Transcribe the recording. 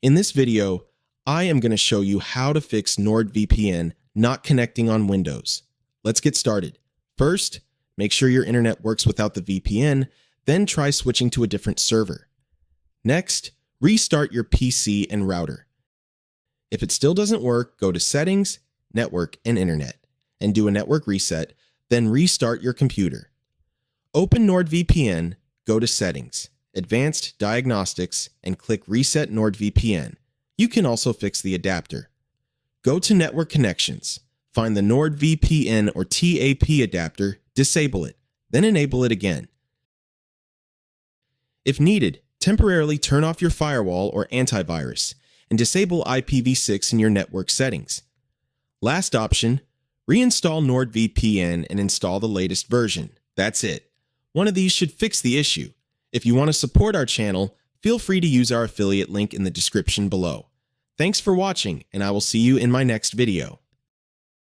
In this video, I am going to show you how to fix NordVPN not connecting on Windows. Let's get started. First, make sure your internet works without the VPN, then try switching to a different server. Next, restart your PC and router. If it still doesn't work, go to Settings, Network, and Internet, and do a network reset, then restart your computer. Open NordVPN, go to Settings, Advanced Diagnostics, and click Reset NordVPN. You can also fix the adapter. Go to Network Connections, find the NordVPN or TAP adapter, disable it, then enable it again. If needed, temporarily turn off your firewall or antivirus, and disable IPv6 in your network settings. Last option, reinstall NordVPN and install the latest version. That's it. One of these should fix the issue. If you want to support our channel, feel free to use our affiliate link in the description below. Thanks for watching, and I will see you in my next video.